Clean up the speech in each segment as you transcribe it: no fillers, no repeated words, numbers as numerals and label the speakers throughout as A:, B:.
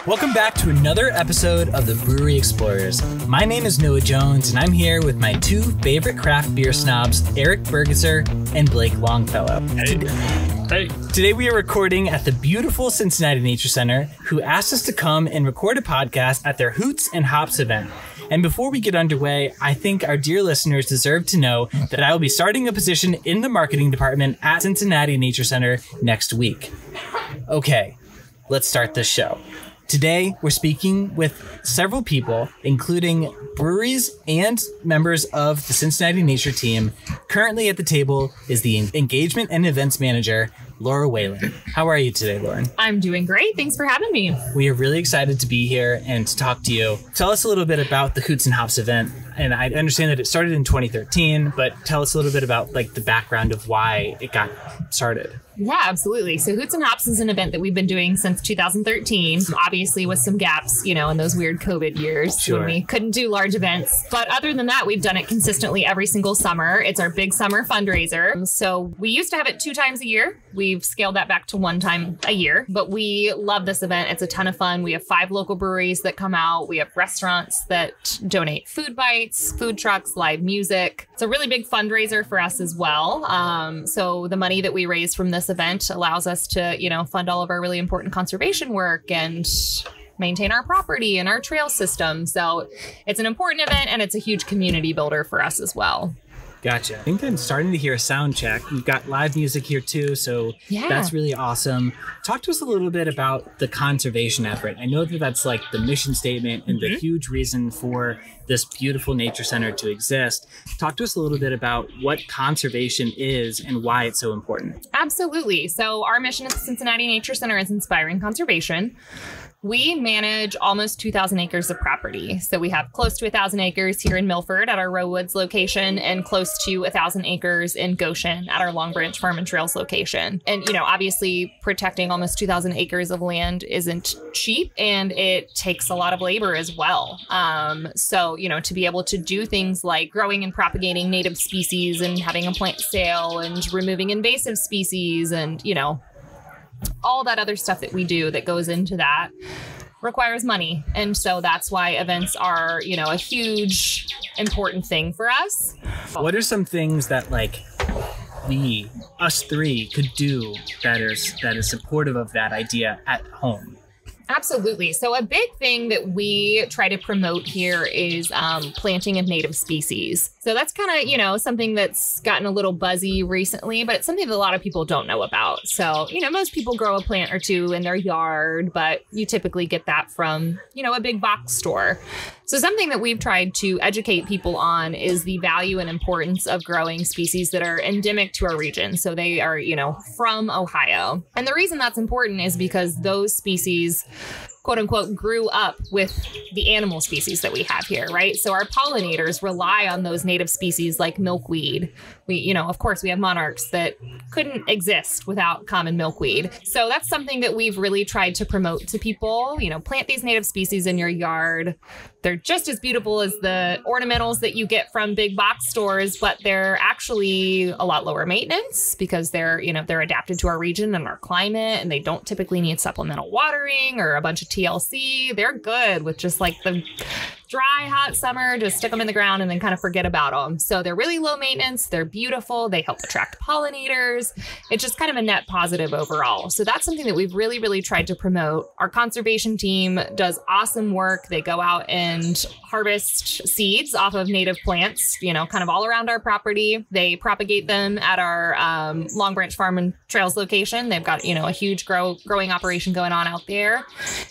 A: Welcome back to another episode of the Brewery Explorers. My name is Noah Jones, and I'm here with my two favorite craft beer snobs, Eric Burgasser and Blake Longfellow.
B: Hey.
A: Today we are recording at the beautiful Cincinnati Nature Center, who asked us to come and record a podcast at their Hoots and Hops event. And before we get underway, I think our dear listeners deserve to know that I will be starting a position in the marketing department at Cincinnati Nature Center next week. Okay, let's start this show. Today, we're speaking with several people, including breweries and members of the Cincinnati Nature team. Currently at the table is the Engagement and Events Manager, Laura Whalen. How are you today, Lauren?
C: I'm doing great. Thanks for having me.
A: We are really excited to be here and to talk to you. Tell us a little bit about the Hoots and Hops event. And I understand that it started in 2013, but tell us a little bit about the background of why it got started.
C: Yeah, absolutely. So Hoots and Hops is an event that we've been doing since 2013, obviously with some gaps, in those weird COVID years when we couldn't do large events. But other than that, we've done it consistently every single summer. It's our big summer fundraiser. So we used to have it 2 times a year. We've scaled that back to 1 time a year, but we love this event. It's a ton of fun. We have 5 local breweries that come out. We have restaurants that donate food bites, food trucks, live music. It's a really big fundraiser for us as well. So the money that we raise from this event allows us to, fund all of our really important conservation work and maintain our property and our trail system. So it's an important event and it's a huge community builder for us as well.
A: Gotcha. I think I'm starting to hear a sound check. You've got live music here too, so That's really awesome. Talk to us a little bit about the conservation effort. I know that that's the mission statement and the huge reason for this beautiful nature center to exist. Talk to us a little bit about what conservation is and why it's so important.
C: Absolutely. So our mission at the Cincinnati Nature Center is inspiring conservation. We manage almost 2,000 acres of property. So we have close to 1,000 acres here in Milford at our Row Woods location and close to 1,000 acres in Goshen at our Long Branch Farm and Trails location. And, obviously protecting almost 2,000 acres of land isn't cheap and it takes a lot of labor as well. So, to be able to do things like growing and propagating native species and having a plant sale and removing invasive species and, all that other stuff that we do that goes into that requires money. And so that's why events are, a huge important thing for us.
A: What are some things that us 3 could do that is supportive of that idea at home?
C: Absolutely. So a big thing that we try to promote here is planting of native species. So that's kind of, something that's gotten a little buzzy recently, but it's something that a lot of people don't know about. So, most people grow a plant or 2 in their yard, but you typically get that from, a big box store. So something that we've tried to educate people on is the value and importance of growing species that are endemic to our region. So they are, from Ohio. And the reason that's important is because those species, quote unquote, grew up with the animal species that we have here, right? So our pollinators rely on those native species like milkweed. We, of course, we have monarchs that couldn't exist without common milkweed. So that's something that we've really tried to promote to people. Plant these native species in your yard. They're just as beautiful as the ornamentals that you get from big box stores, but they're actually a lot lower maintenance because they're adapted to our region and our climate, and they don't typically need supplemental watering or a bunch of TLC. They're good with just the dry, hot summer, just stick them in the ground and then kind of forget about them. So they're really low maintenance. They're beautiful. They help attract pollinators. It's just kind of a net positive overall. So that's something that we've really, really tried to promote. Our conservation team does awesome work. They go out and harvest seeds off of native plants, kind of all around our property. They propagate them at our Long Branch Farm and Trails location. They've got, a huge growing operation going on out there.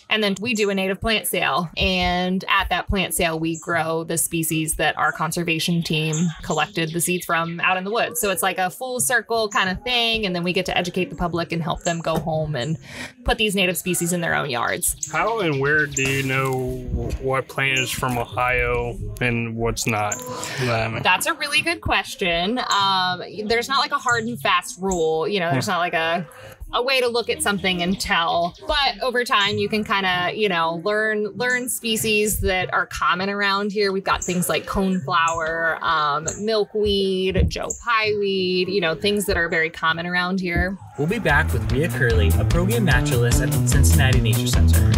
C: And then we do a native plant sale. And at that plant sale, we grow the species that our conservation team collected the seeds from out in the woods. So it's like a full circle kind of thing. And then we get to educate the public and help them go home and put these native species in their own yards.
B: How and where do you know what plant is from Ohio and what's not?
C: That's a really good question. There's not a hard and fast rule. There's not a way to look at something and tell. But over time, you can kind of, learn species that are common around here. We've got things like coneflower, milkweed, Joe Pyeweed, things that are very common around here.
A: We'll be back with Rhea Curlee, a program naturalist at the Cincinnati Nature Center.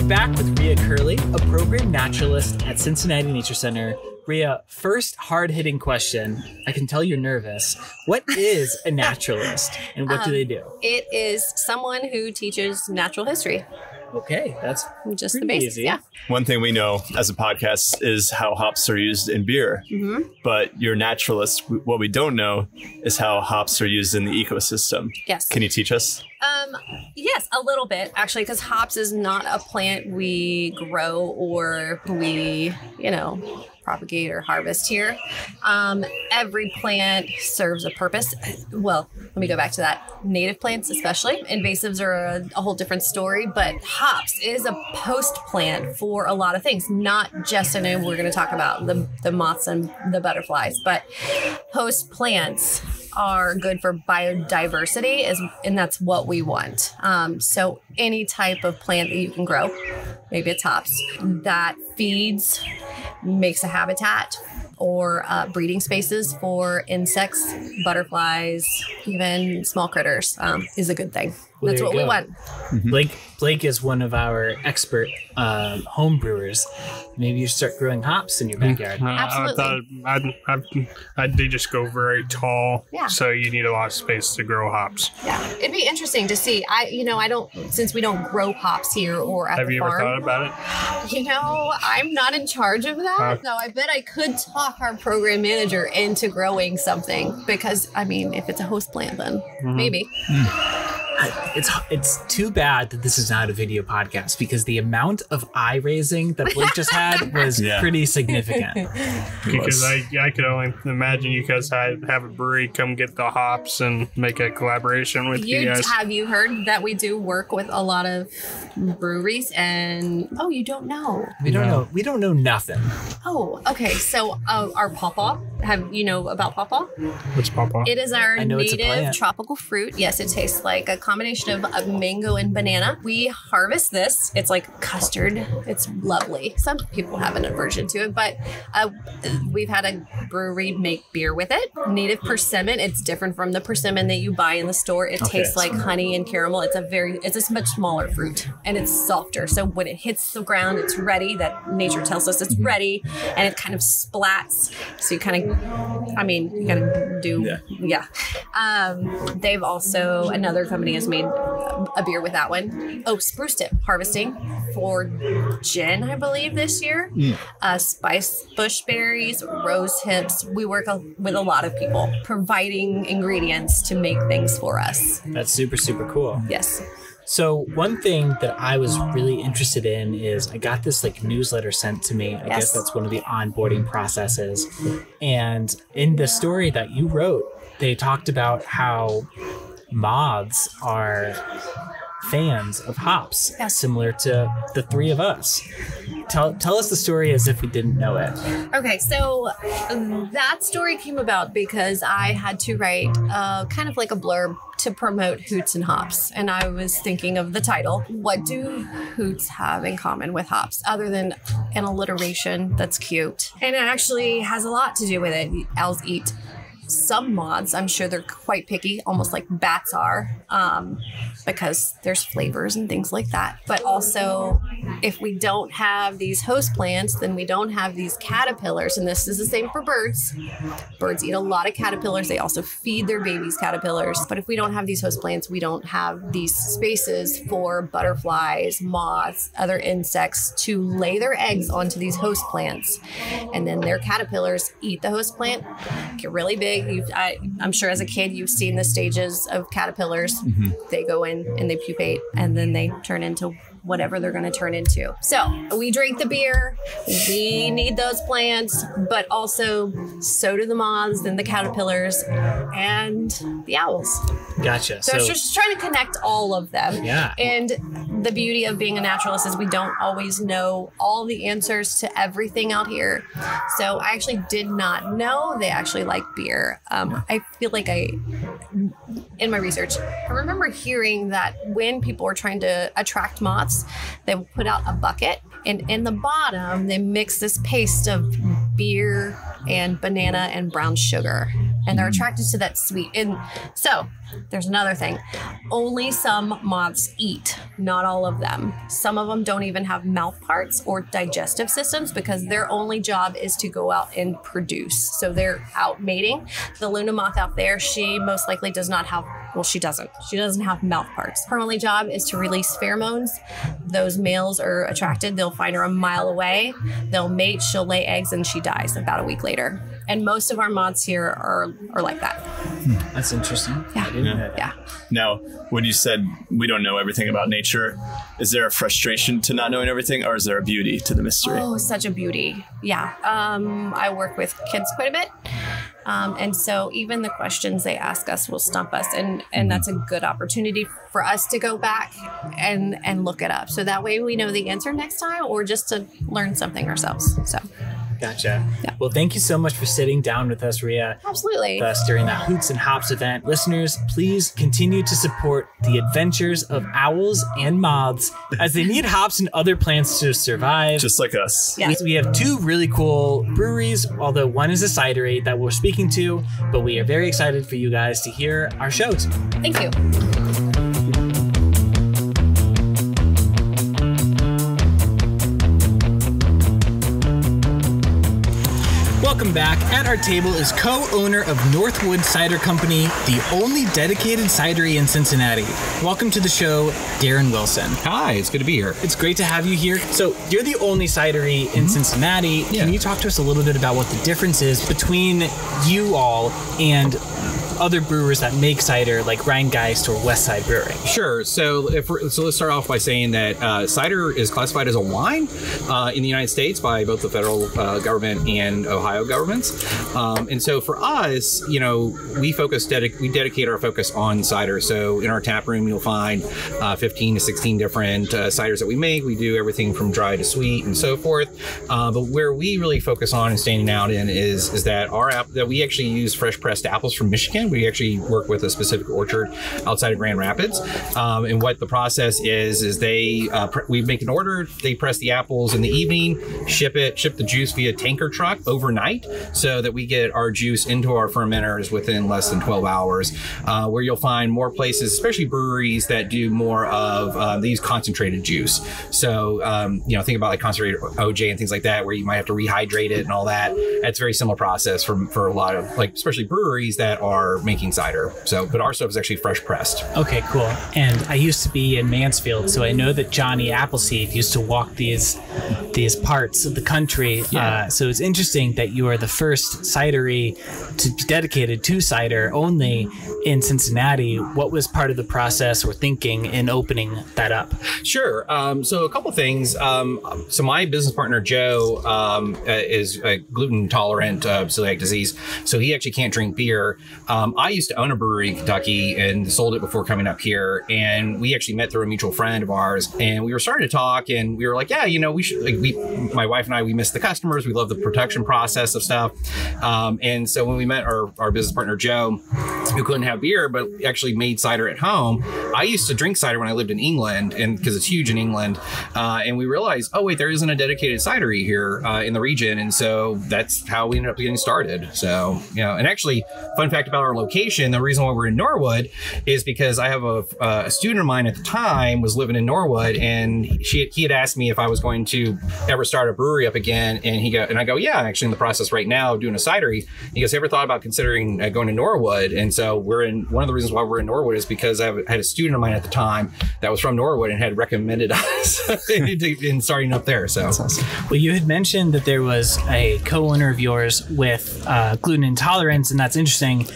A: We're back with Rhea Curlee, a program naturalist at Cincinnati Nature Center. Rhea, first hard-hitting question. I can tell you're nervous. What is a naturalist, and what do they do?
D: It is someone who teaches natural history.
A: Okay, that's
D: just the basics.
A: easy.
D: Yeah.
E: One thing we know as a podcast is how hops are used in beer. Mm-hmm. But you're a naturalist. What we don't know is how hops are used in the ecosystem.
D: Yes.
E: Can you teach us?
D: Yes, a little bit, actually, because hops is not a plant we grow or we, propagate or harvest here. Every plant serves a purpose. Well, let me go back to that. Native plants, especially. Invasives are a whole different story, but hops is a post plant for a lot of things. Not just, I know we're going to talk about the moths and the butterflies, but host plants are good for biodiversity, and that's what we want. So any type of plant that you can grow, maybe it's hops, that feeds, makes a habitat or breeding spaces for insects, butterflies, even small critters, is a good thing.
A: Well,
D: that's what we want.
A: Blake is one of our expert home brewers. Maybe you start growing hops in your backyard.
D: Absolutely.
B: I thought they just go very tall, so you need a lot of space to grow hops.
D: Yeah, it'd be interesting to see. I don't, since we don't grow hops here or at
B: Have
D: the
B: you
D: farm.
B: ever thought about it?
D: I'm not in charge of that. No, I bet I could talk our program manager into growing something because, if it's a host plant, then maybe.
A: It's too bad that this is not a video podcast because the amount of eye raising that Blake just had was pretty significant.
B: Because I could only imagine you guys have a brewery come get the hops and make a collaboration with you guys.
D: Have you heard that we do work with a lot of breweries? And you don't know?
A: We don't know. We don't know nothing.
D: Oh, okay. So our pawpaw. Have you know about pawpaw?
B: What's pawpaw?
D: It is our native tropical fruit. Yes, it tastes like a combination of mango and banana. We harvest this. It's like custard. It's lovely. Some people have an aversion to it, but we've had a brewery make beer with it. Native persimmon. It's different from the persimmon that you buy in the store. It tastes like honey and caramel. It's a much smaller fruit and it's softer. So when it hits the ground, it's ready. That nature tells us it's ready, and it kind of splats. So you kind of, you gotta do, they've also, another company has made a beer with that one. Oh, spruce tip harvesting for gin, I believe, this year. Spice bush berries, rose hips. We work with a lot of people providing ingredients to make things for us.
A: That's super, super cool.
D: Yes.
A: So one thing that I was really interested in is I got this newsletter sent to me. I guess that's one of the onboarding processes. And in the story that you wrote, they talked about how moths are fans of hops, similar to the three of us. Tell us the story as if we didn't know it.
D: Okay, so that story came about because I had to write kind of like a blurb to promote Hoots and hops. And I was thinking of the title. What do Hoots have in common with hops other than an alliteration that's cute? And it actually has a lot to do with it. Owls eat some moths. I'm sure they're quite picky, almost like bats are, because there's flavors and things like that. But also, if we don't have these host plants, then we don't have these caterpillars. And this is the same for birds. Birds eat a lot of caterpillars. They also feed their babies caterpillars. But if we don't have these host plants, we don't have these spaces for butterflies, moths, other insects to lay their eggs onto these host plants. And then their caterpillars eat the host plant, get really big. I'm sure as a kid you've seen the stages of caterpillars. They go in and they pupate and then they turn into whatever they're going to turn into. So we drink the beer, we need those plants, but also so do the moths and the caterpillars and the owls.
A: Gotcha.
D: So it's just trying to connect all of them.
A: Yeah.
D: And the beauty of being a naturalist is we don't always know all the answers to everything out here. So I actually did not know they actually like beer. I feel like in my research, I remember hearing that when people were trying to attract moths, they will put out a bucket, and in the bottom they mix this paste of beer and banana and brown sugar. and they're attracted to that sweet. And so there's another thing. Only some moths eat, not all of them. Some of them don't even have mouth parts or digestive systems because their only job is to go out and produce. So they're out mating. The Luna moth out there, she most likely does not have, well, she doesn't have mouth parts. Her only job is to release pheromones. Those males are attracted. They'll find her a mile away. They'll mate, she'll lay eggs, and she dies about a week later. And most of our moths here are like that.
A: That's interesting.
D: Yeah.
A: I didn't know that.
D: Yeah.
E: Now, when you said we don't know everything about nature, is there a frustration to not knowing everything, or is there a beauty to the mystery?
D: Oh, such a beauty. Yeah. I work with kids quite a bit. And so even the questions they ask us will stump us. And that's a good opportunity for us to go back and look it up. So that way we know the answer next time, or just to learn something ourselves. So.
A: Gotcha.
D: Yeah.
A: Well, thank you so much for sitting down with us, Rhea.
D: Absolutely.
A: With us during that Hoots and Hops event. Listeners, please continue to support the adventures of owls and moths as they need hops and other plants to survive.
E: Just like us.
D: Yeah.
A: We have two really cool breweries, although one is a cidery that we're speaking to, but we are very excited for you guys to hear our shows.
D: Thank you.
A: Welcome back. At our table is co-owner of Northwood Cider Company, the only dedicated cidery in Cincinnati. Welcome to the show, Darren Wilson.
F: Hi, it's good to be here.
A: It's great to have you here. So you're the only cidery in Cincinnati.
F: Yeah.
A: Can you talk to us a little bit about what the difference is between you all and other brewers that make cider like Rheingeist or Westside Brewing?
F: Sure. So let's start off by saying that cider is classified as a wine in the United States by both the federal government and Ohio governments. And so for us, we dedicate our focus on cider. So in our tap room, you'll find 15 to 16 different ciders that we make. We do everything from dry to sweet and so forth. But where we really focus on and standing out in is that that we actually use fresh pressed apples from Michigan. We actually work with a specific orchard outside of Grand Rapids. And what the process is we make an order, they press the apples in the evening, ship the juice via tanker truck overnight so that we get our juice into our fermenters within less than 12 hours, where you'll find more places, especially breweries that do more of, they use concentrated juice. So, think about like concentrated OJ and things like that, where you might have to rehydrate it and all that. That's a very similar process for a lot of especially breweries that are making cider. So, but our stuff is actually fresh pressed.
A: Okay, cool. And I used to be in Mansfield, so I know that Johnny Appleseed used to walk these parts of the country.
F: Yeah.
A: So it's interesting that you are the first cidery to be dedicated to cider only in Cincinnati. What was part of the process or thinking in opening that up?
F: Sure. So a couple things. So my business partner, Joe, is gluten intolerant, celiac disease. So he actually can't drink beer. I used to own a brewery in Kentucky and sold it before coming up here. And we actually met through a mutual friend of ours. And we were starting to talk and we were like, yeah, we should, my wife and I, we miss the customers. We love the production process of stuff. And so when we met our business partner, Joe, who couldn't have beer, but actually made cider at home. I used to drink cider when I lived in England, and because it's huge in England. And we realized, oh, wait, there isn't a dedicated cidery here in the region. And so that's how we ended up getting started. So, and actually, fun fact about our location, the reason why we're in Norwood is because I have a student of mine at the time was living in Norwood, and he had asked me if I was going to ever start a brewery up again. And I go, yeah, I'm actually in the process right now of doing a cidery. He goes, ever thought about considering going to Norwood? And so one of the reasons why we're in Norwood is because I had a student of mine at the time that was from Norwood and had recommended us in starting up there. So that's awesome.
A: Well, you had mentioned that there was a co-owner of yours with gluten intolerance, and that's interesting.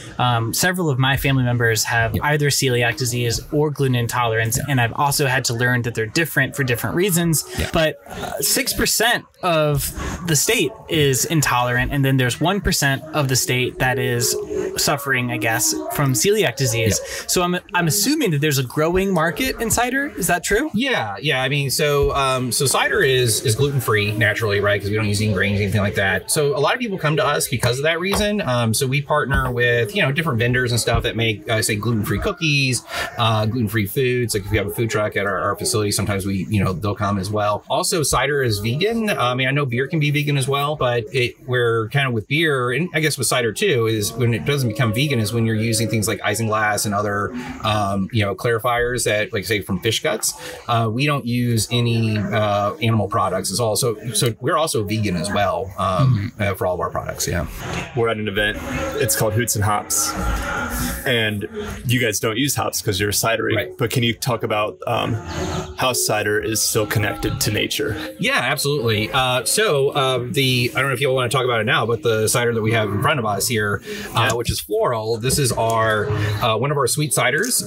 A: Several of my family members have either celiac disease or gluten intolerance, and I've also had to learn that they're different for different reasons. But 6% of the state is intolerant, and then there's 1% of the state that is suffering, I guess, from celiac disease. So I'm assuming that there's a growing market in cider. Is that true?
F: Yeah. I mean, so cider is gluten free naturally, right? Because we don't use any grains, anything like that. So a lot of people come to us because of that reason. So we partner with different vendors and stuff that make say gluten free cookies, gluten free foods. Like if you have a food truck at our facility, sometimes they'll come as well. Also, cider is vegan. I mean, I know beer can be vegan as well, but we're kind of with beer, and I guess with cider too, is when it doesn't doesn't become vegan is when you're using things like isinglass and other, clarifiers that, like say from fish guts. We don't use any animal products as well. So we're also vegan as well for all of our products. Yeah.
E: We're at an event. It's called Hoots and Hops. And you guys don't use hops because you're a cidery.
F: Right.
E: But can you talk about how cider is still connected to nature?
F: Yeah, absolutely. I don't know if you all want to talk about it now, but the cider that we have in front of us here, which is floral, this is our one of our sweet ciders.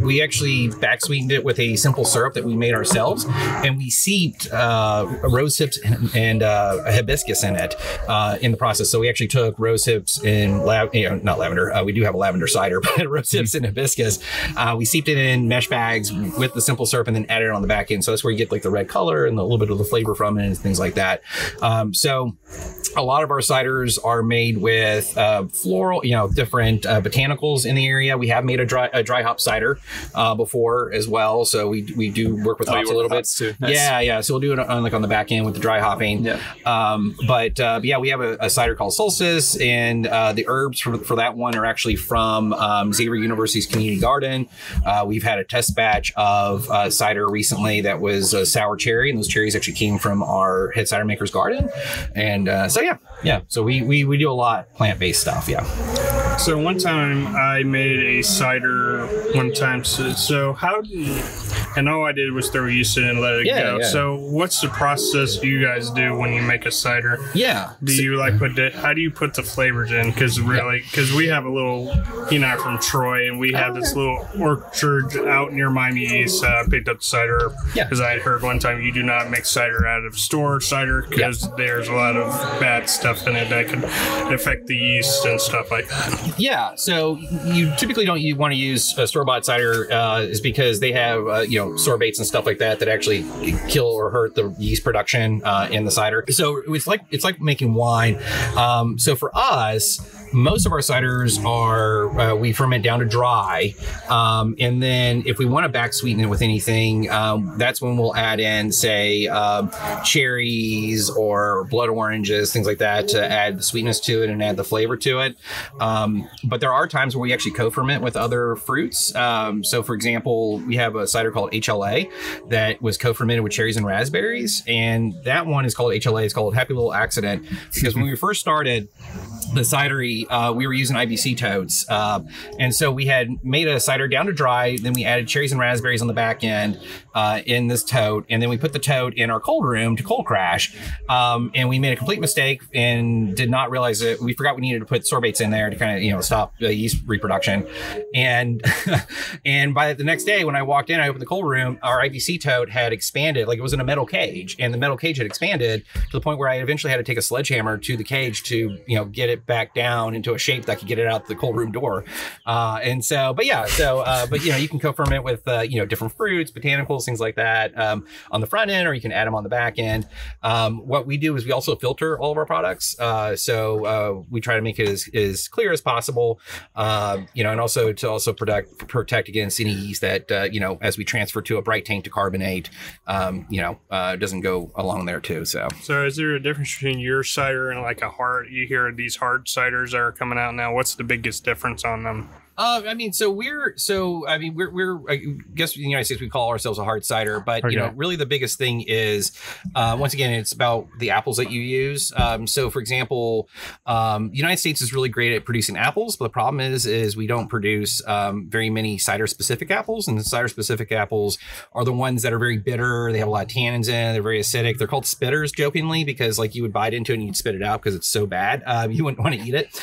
F: We actually back sweetened it with a simple syrup that we made ourselves, and we seeped rose hips and hibiscus in it in the process. So we actually took rose hips and not lavender. We do have a lavender cider, but rose hips and hibiscus. We seeped it in mesh bags with the simple syrup and then added it on the back end. So that's where you get like the red color and a little bit of the flavor from it and things like that. So a lot of our ciders are made with floral, different botanicals in the area. We have made a dry hop cider before as well. So we do work with hops a little bit
E: too. Nice.
F: Yeah. So we'll do it on the back end with the dry hopping. Yeah. We have a cider called Solstice, and the herbs for that one are actually from Xavier University's community garden. We've had a test batch of cider recently that was a sour cherry, and those cherries actually came from our head cider maker's garden. And so we do a lot plant-based stuff. Yeah.
B: So one time I made a cider one time. So and all I did was throw yeast in and let it go.
F: Yeah.
B: So what's the process you guys do when you make a cider?
F: Yeah.
B: Do you how do you put the flavors in? Because we have a little, I'm from Troy, and we have this little orchard out near Miami East. I picked up the cider because I had heard one time you do not make cider out of store cider because there's a lot of bad stuff in it that can affect the yeast and stuff like that.
F: Yeah, so you typically don't want to use store-bought cider is because they have sorbates and stuff like that actually kill or hurt the yeast production in the cider. So it's like making wine. So for us, most of our ciders are we ferment down to dry, and then if we want to back sweeten it with anything, that's when we'll add in say cherries or blood oranges, things like that, to add the sweetness to it and add the flavor to it. But there are times where we actually co-ferment with other fruits. So for example, we have a cider called HLA that was co-fermented with cherries and raspberries, and that one is called HLA. It's called Happy Little Accident because when we first started the cidery, we were using IBC totes. And so we had made a cider down to dry, then we added cherries and raspberries on the back end in this tote, and then we put the tote in our cold room to cold crash. And we made a complete mistake and did not realize that we forgot we needed to put sorbates in there to kind of, stop yeast reproduction. And and by the next day when I walked in, I opened the cold room, our IBC tote had expanded, like it was in a metal cage, and the metal cage had expanded to the point where I eventually had to take a sledgehammer to the cage to, get it back down into a shape that I could get it out the cold room door. But you can co-ferment with, different fruits, botanicals, things like that on the front end, or you can add them on the back end. What we do is we also filter all of our products. So we try to make it as clear as possible, and also to protect against any yeast that, as we transfer to a bright tank to carbonate, doesn't go along there too. So
B: is there a difference between your cider and like you hear these hard ciders that are coming out now? What's the biggest difference on them?
F: I guess in the United States we call ourselves a hard cider, but really the biggest thing is, once again, it's about the apples that you use. So for example, the United States is really great at producing apples, but the problem is we don't produce very many cider specific apples, and the cider specific apples are the ones that are very bitter. They have a lot of tannins in it. They're very acidic. They're called spitters jokingly because like you would bite into it and you'd spit it out because it's so bad. You wouldn't want to eat it.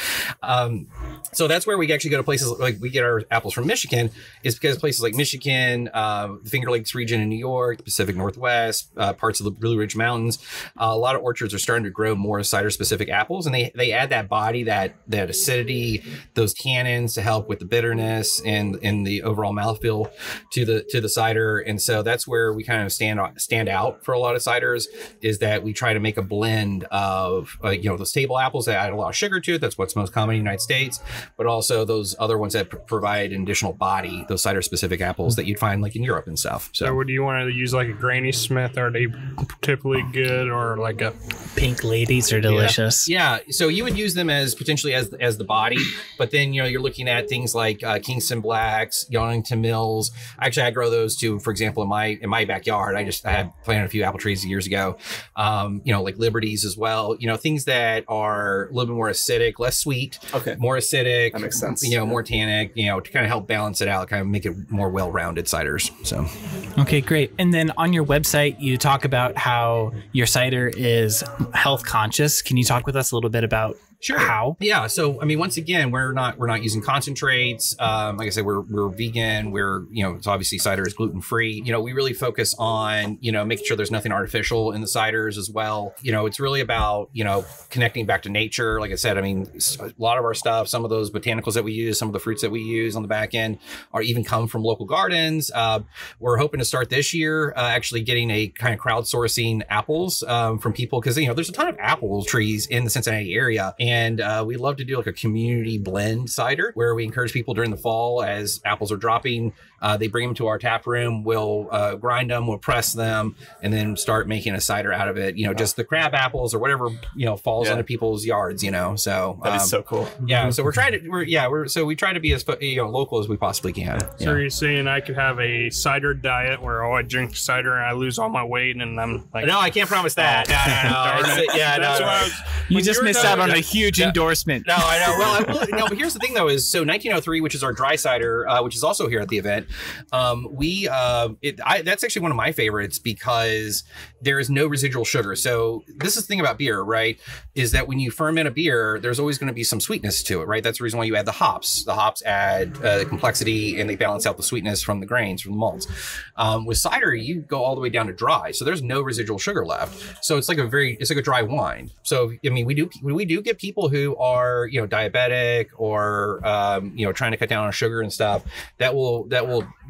F: So that's where we actually go to places like we get our apples from Michigan, is because places like Michigan, the Finger Lakes region in New York, the Pacific Northwest, parts of the Blue Ridge Mountains, a lot of orchards are starting to grow more cider specific apples, and they add that body, that acidity, those tannins to help with the bitterness and the overall mouthfeel to the cider. And so that's where we kind of stand out for a lot of ciders, is that we try to make a blend of those table apples that add a lot of sugar to it. That's what's most common in the United States, but also those other ones ones that provide an additional body, those cider specific apples that you'd find like in Europe and stuff.
B: So would you want to use like a Granny Smith? Are they typically good, or like a
A: Pink Ladies are delicious?
F: Yeah. So you would use them as potentially as the body, but then, you know, you're looking at things like Kingston Blacks, Yellowington Mills. Actually, I grow those too. For example, in my backyard, I had planted a few apple trees years ago. You know, like Liberties as well. You know, things that are a little bit more acidic, less sweet, more acidic.
E: That makes sense.
F: You know, more tannic. You know, to kind of help balance it out, kind of make it more well-rounded ciders. So,
A: okay, great. And then on your website, you talk about how your cider is health conscious. Can you talk with us a little bit about how?
F: Yeah. So, I mean, once again, we're not using concentrates. Like I said, we're vegan. We're, you know, it's obviously cider is gluten free. You know, we really focus on, you know, making sure there's nothing artificial in the ciders as well. You know, it's really about, you know, connecting back to nature. Like I said, I mean, a lot of our stuff, some of those botanicals that we use, some of the fruits that we use on the back end are even come from local gardens. We're hoping to start this year, actually getting a kind of crowdsourcing apples from people, because, you know, there's a ton of apple trees in the Cincinnati area. And we love to do like a community blend cider where we encourage people during the fall as apples are dropping. They bring them to our tap room. We'll grind them, we'll press them, and then start making a cider out of it. You know, just the crab apples or whatever, you know, falls into people's yards, you know. So
E: that is so cool.
F: Yeah. So we try to be as, you know, local as we possibly can.
B: So you're saying I could have a cider diet where I drink cider and I lose all my weight and I'm like,
F: no, I can't promise that.
A: You just missed out on a huge endorsement.
F: No, I know. Well, no, but here's the thing though, is so 1903, which is our dry cider, which is also here at the event. That's actually one of my favorites because there is no residual sugar. So this is the thing about beer, right? Is that when you ferment a beer, there's always going to be some sweetness to it, right? That's the reason why you add the hops. The hops add complexity and they balance out the sweetness from the grains, from the malts. With cider, you go all the way down to dry. So there's no residual sugar left. So it's like a dry wine. So, I mean, we do get people who are, you know, diabetic or, you know, trying to cut down on sugar and stuff that will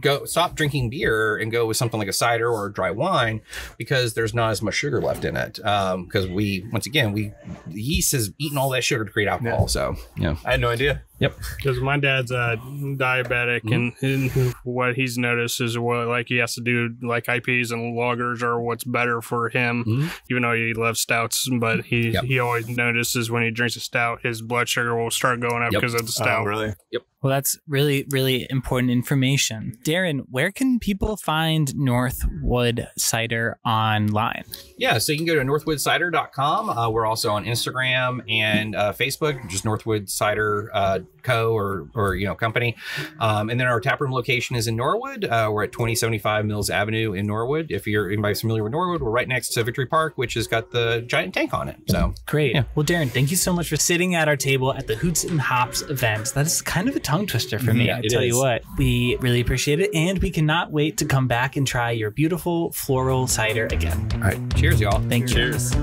F: go stop drinking beer and go with something like a cider or a dry wine because there's not as much sugar left in it. Because the yeast has eaten all that sugar to create alcohol. Yeah. So, yeah.
E: I had no idea.
F: Yep.
B: Because my dad's diabetic, and what he's noticed is he has to do like IPs and lagers are what's better for him, even though he loves stouts. But he always notices when he drinks a stout, his blood sugar will start going up because of the stout.
E: Oh, really?
F: Yep.
A: Well, that's really, really important information. Darren, where can people find Northwood Cider online?
F: Yeah, so you can go to northwoodcider.com. We're also on Instagram and Facebook, just Northwood Cider Co. or you know, company. And then our taproom location is in Norwood. We're at 2075 Mills Avenue in Norwood. If anybody's familiar with Norwood, we're right next to Victory Park, which has got the giant tank on it. So
A: great. Yeah. Well, Darren, thank you so much for sitting at our table at the Hoots and Hops event. That is kind of a tongue twister for me. I tell you what, we really appreciate it, and we cannot wait to come back and try your beautiful floral cider again.
F: All right, cheers, y'all.
A: Thank you.
E: Cheers.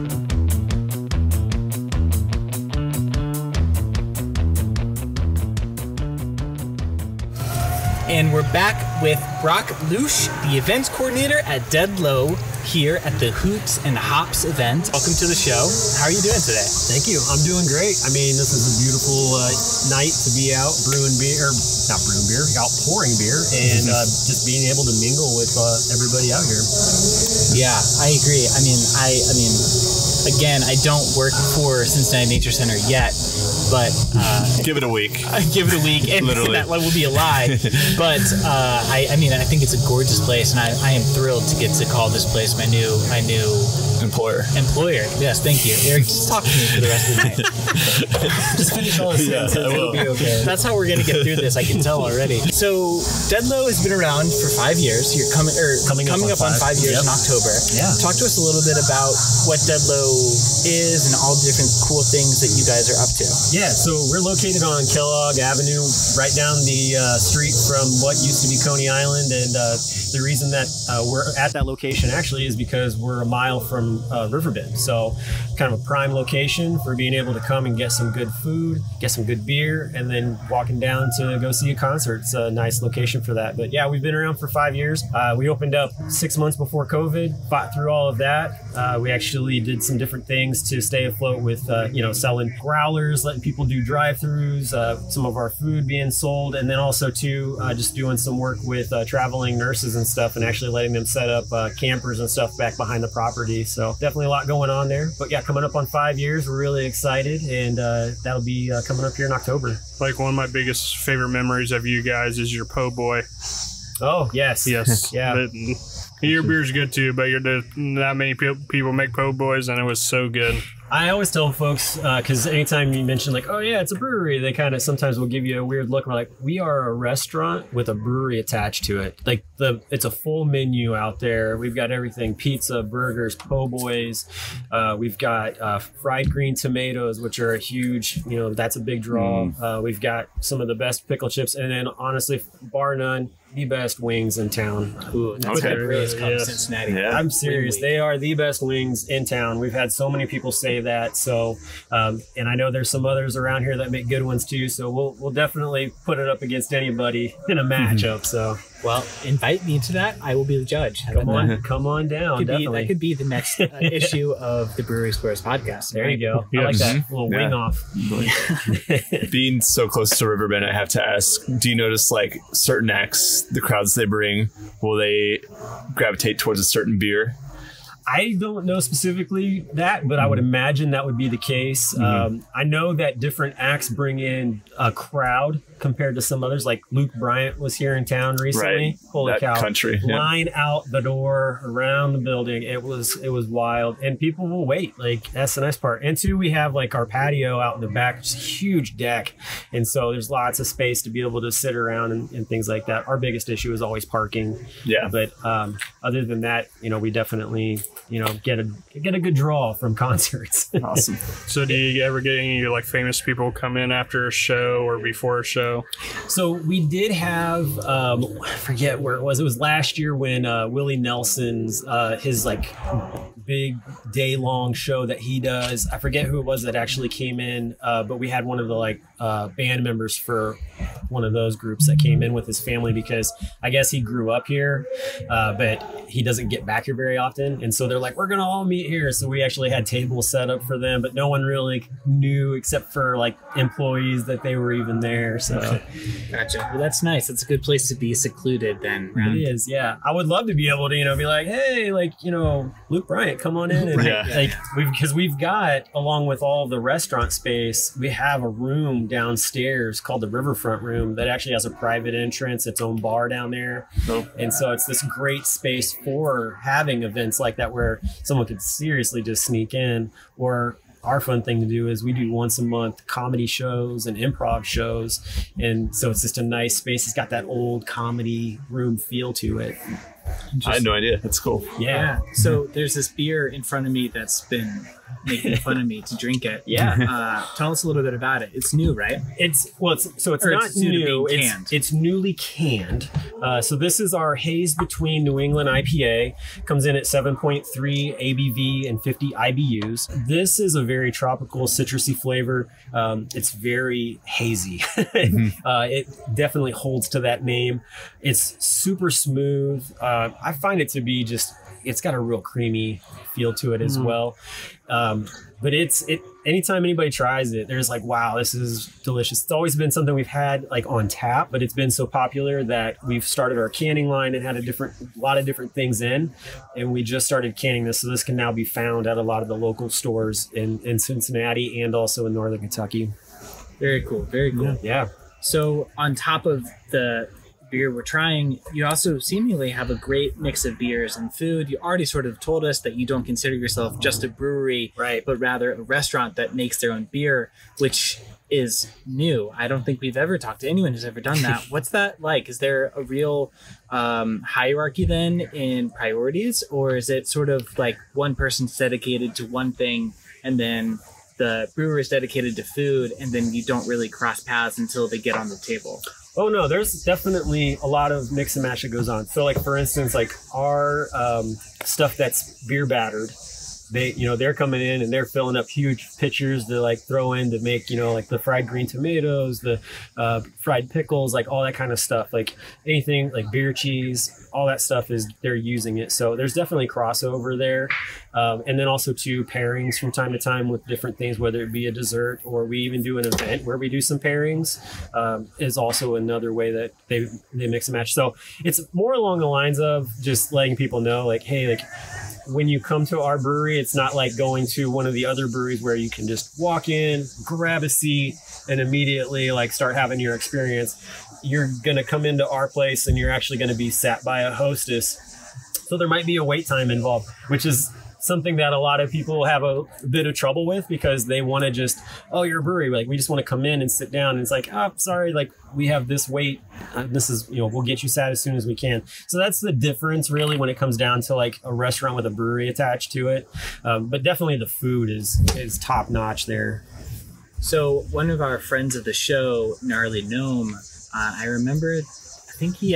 A: And we're back with Brock Lusch, the events coordinator at Dead Low, here at the Hoots and Hops event. Welcome to the show. How are you doing today?
G: Thank you. I'm doing great. I mean, this is a beautiful night to be out pouring beer, and just being able to mingle with everybody out here.
A: Yeah, I agree. I mean, again, I don't work for Cincinnati Nature Center yet, but
E: give it a week.
A: Give it a week, and
E: literally
A: that will be a lie. But I think it's a gorgeous place, and I am thrilled to get to call this place my new
E: employer.
A: Yes, thank you, Eric. Just talk to me for the rest of the night.
G: Just finish all the sentences. It'll be okay.
A: That's how we're gonna get through this. I can tell already. So Dead Low has been around for 5 years. You're coming up on 5 years in October.
G: Yeah.
A: Talk to us a little bit about what Dead Low is and all the different cool things that you guys are up to.
G: Yeah. So we're located on Kellogg Avenue, right down the street from what used to be Coney Island, and the reason that we're at that location actually is because we're a mile from Riverbend. So kind of a prime location for being able to come and get some good food, get some good beer, and then walking down to go see a concert. It's a nice location for that. But yeah, we've been around for 5 years. We opened up 6 months before COVID, fought through all of that. We actually did some different things to stay afloat with, selling growlers, letting people do drive-throughs, some of our food being sold, and then also too just doing some work with traveling nurses and stuff, and actually letting them set up campers and stuff back behind the property. So definitely a lot going on there. But yeah, coming up on 5 years, we're really excited, and that'll be coming up here in October.
B: Like, one of my biggest favorite memories of you guys is your po' boy.
G: Oh yes,
B: yeah. Your beer's good too, but not many people make po' boys, and it was so good.
G: I always tell folks, because anytime you mention like, oh yeah, it's a brewery, they kind of sometimes will give you a weird look. We're like, we are a restaurant with a brewery attached to it. Like it's a full menu out there. We've got everything: pizza, burgers, po' boys. We've got fried green tomatoes, which are a huge, that's a big draw. We've got some of the best pickle chips, and then honestly, bar none, the best wings in town.
A: Ooh, that's really Cincinnati.
G: Yeah. I'm serious. They are the best wings in town. We've had so many people say that. So, and I know there's some others around here that make good ones too. So we'll definitely put it up against anybody in a matchup. So,
A: well, invite me to that. I will be the judge.
G: Come on down.
A: That could be the next issue of the Brewery Explorers podcast.
G: There you go. I like that little wing off.
E: Being so close to Riverbend, I have to ask: do you notice like certain acts, the crowds they bring, will they gravitate towards a certain beer?
G: I don't know specifically that, but I would imagine that would be the case. I know that different acts bring in a crowd compared to some others. Like Luke Bryant was here in town recently.
E: Right.
G: Holy
E: that
G: cow.
E: Country.
G: Line out the door, around the building. It was wild. And people will wait. Like, that's the nice part. And two, we have like our patio out in the back. It's a huge deck. And so there's lots of space to be able to sit around and things like that. Our biggest issue is always parking.
E: Yeah.
G: But other than that, we definitely get a good draw from concerts.
E: Awesome.
B: So do you ever get any like famous people come in after a show or before a show?
G: So we did have I forget where it was. It was last year when Willie Nelson's his like big day-long show that he does. I forget who it was that actually came in, but we had one of the like band members for one of those groups that came in with his family, because I guess he grew up here, but he doesn't get back here very often. And so they're like, we're going to all meet here. So we actually had tables set up for them, but no one really knew except for like employees that they were even there. So
A: Gotcha. Well, that's nice. That's a good place to be secluded then.
G: It is. Yeah. I would love to be able to, be like, hey, like, Luke Bryant, come on in. And like, because we've got, along with all the restaurant space, we have a room downstairs called the Riverfront Room that actually has a private entrance, its own bar down there. And so it's this great space for having events like that where someone could seriously just sneak in. Or our fun thing to do is we do once a month comedy shows and improv shows. And so it's just a nice space. It's got that old comedy room feel to it.
E: I had no idea. That's cool.
G: Yeah.
A: So there's this beer in front of me that's been making fun of me to drink it.
G: Yeah.
A: Tell us a little bit about it. It's new, right?
G: It's not new. It's newly canned. So this is our Haze Between New England IPA. Comes in at 7.3 ABV and 50 IBUs. This is a very tropical, citrusy flavor. It's very hazy. It definitely holds to that name. It's super smooth. I find it to be it's got a real creamy feel to it as well. But anytime anybody tries it, they're just like, wow, this is delicious. It's always been something we've had like on tap, but it's been so popular that we've started our canning line and had a lot of different things in, and we just started canning this. So this can now be found at a lot of the local stores in Cincinnati and also in Northern Kentucky.
A: Very cool. Very cool.
G: Yeah.
A: So on top of the beer we're trying, you also seemingly have a great mix of beers and food. You already sort of told us that you don't consider yourself just a brewery,
G: right,
A: but rather a restaurant that makes their own beer, which is new. I don't think we've ever talked to anyone who's ever done that. What's that like? Is there a real hierarchy then in priorities, or is it sort of like one person's dedicated to one thing and then the brewer is dedicated to food, and then you don't really cross paths until they get on the table?
G: Oh no, there's definitely a lot of mix and match that goes on. So like, for instance, like our stuff that's beer battered, they're coming in and they're filling up huge pitchers to like throw in to make, like the fried green tomatoes, the fried pickles, like all that kind of stuff, like anything like beer cheese, all that stuff they're using it. So there's definitely crossover there. And then also too, pairings from time to time with different things, whether it be a dessert or we even do an event where we do some pairings, is also another way that they mix and match. So it's more along the lines of just letting people know, like, hey, like when you come to our brewery, it's not like going to one of the other breweries where you can just walk in, grab a seat, and immediately like start having your experience. You're going to come into our place and you're actually going to be sat by a hostess. So there might be a wait time involved, which is something that a lot of people have a bit of trouble with because they want to just, oh, you're a brewery. Like, we just want to come in and sit down. And it's like, oh, sorry, like we have this wait. This is, we'll get you sat as soon as we can. So that's the difference really when it comes down to like a restaurant with a brewery attached to it. But definitely the food is top notch there.
A: So one of our friends of the show, Gnarly Gnome, I remember, I think he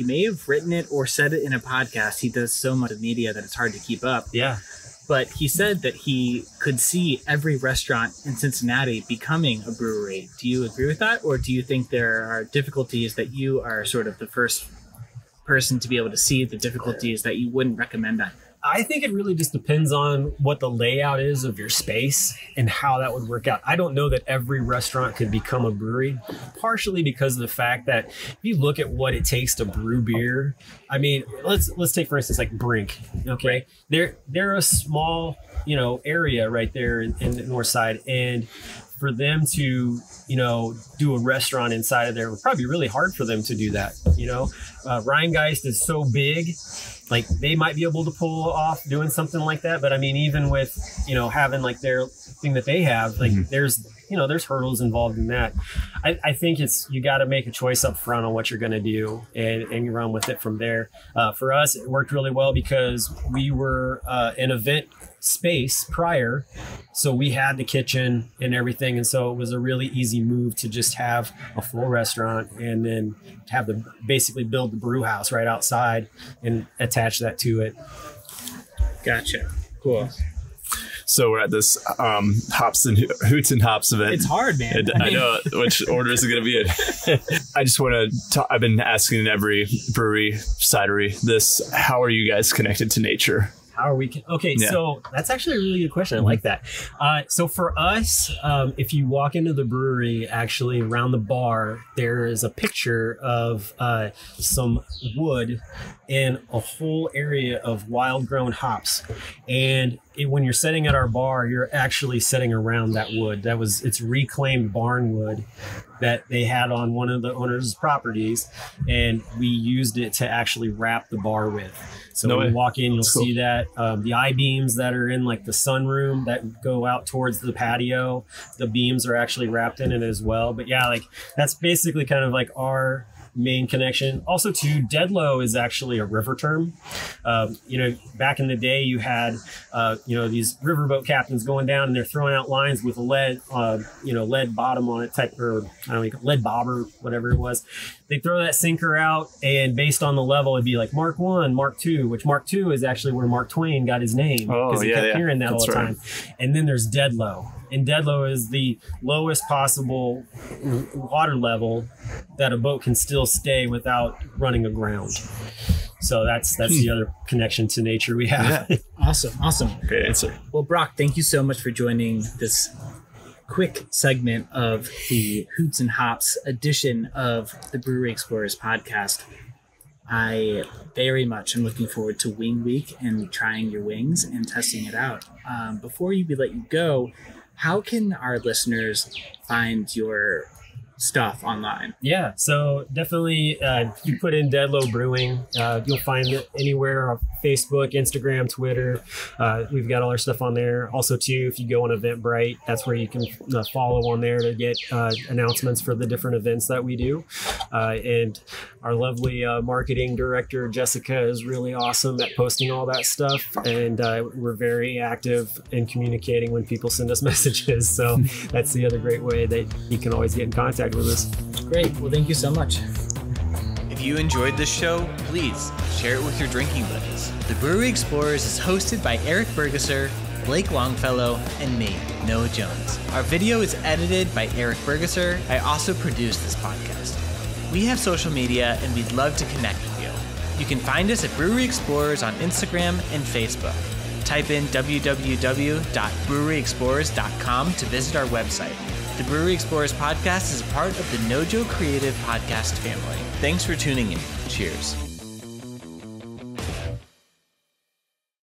A: may have written it or said it in a podcast. He does so much media that it's hard to keep up.
G: Yeah.
A: But he said that he could see every restaurant in Cincinnati becoming a brewery. Do you agree with that? Or do you think there are difficulties that you are sort of the first person to be able to see the difficulties that you wouldn't recommend that?
G: I think it really just depends on what the layout is of your space and how that would work out. I don't know that every restaurant could become a brewery, partially because of the fact that if you look at what it takes to brew beer, I mean, let's take, for instance, like Brink, okay? They're a small, area right there in the north side. And for them to, do a restaurant inside of there, it would probably be really hard for them to do that. Rheingeist is so big, like they might be able to pull off doing something like that. But I mean, even with, having like their thing that they have, like there's hurdles involved in that. I think you got to make a choice up front on what you're going to do and you run with it from there. For us, it worked really well because we were an event space prior, so we had the kitchen and everything, and so it was a really easy move to just have a full restaurant and then have basically build the brew house right outside and attach that to it.
A: Gotcha. Cool.
E: So we're at this Hoots and Hops event.
A: It's hard, man.
E: I know. Which order is it going to be in? I just want to I've been asking every brewery, cidery this. How are you guys connected to nature?
G: How are we? Okay, yeah. So that's actually a really good question. I like that. So for us, if you walk into the brewery, actually around the bar, there is a picture of some wood and a whole area of wild grown hops. And when you're sitting at our bar, you're actually sitting around that wood. It's reclaimed barn wood that they had on one of the owner's properties, and we used it to actually wrap the bar with. So when you walk in, you'll see that the I-beams that are in like the sunroom that go out towards the patio, the beams are actually wrapped in it as well. But yeah, like that's basically kind of like our main connection. Also too, Deadlow is actually a river term. Back in the day you had these riverboat captains going down and they're throwing out lines with lead bottom on it, lead bobber, whatever it was. They throw that sinker out, and based on the level, it'd be like Mark 1, Mark 2, which Mark 2 is actually where Mark Twain got his name, because he kept hearing that all the time. And then there's Deadlow. And Deadlow is the lowest possible water level that a boat can still stay without running aground. So that's the other connection to nature we have.
A: Yeah. Awesome.
E: Great answer.
A: Well, Brock, thank you so much for joining this quick segment of the Hoots and Hops edition of the Brewery Explorers Podcast. I very much am looking forward to Wing Week and trying your wings and testing it out. Before we let you go, how can our listeners find your stuff online?
G: Yeah, so definitely if you put in Deadlow Brewing, you'll find it anywhere on Facebook, Instagram, Twitter. We've got all our stuff on there. Also too, if you go on Eventbrite, that's where you can follow on there to get announcements for the different events that we do. And our lovely marketing director, Jessica, is really awesome at posting all that stuff. And we're very active in communicating when people send us messages. So that's the other great way that you can always get in contact with us.
A: Great. Well, thank you so much. If you enjoyed this show, please share it with your drinking buddies. The Brewery Explorers is hosted by Eric Burgasser, Blake Longfellow, and me, Noah Jones. Our video is edited by Eric Burgasser. I also produce this podcast. We have social media, and we'd love to connect with you. You can find us at Brewery Explorers on Instagram and Facebook. Type in www.breweryexplorers.com to visit our website. The Brewery Explorers Podcast is a part of the NoJo Creative podcast family. Thanks for tuning in. Cheers.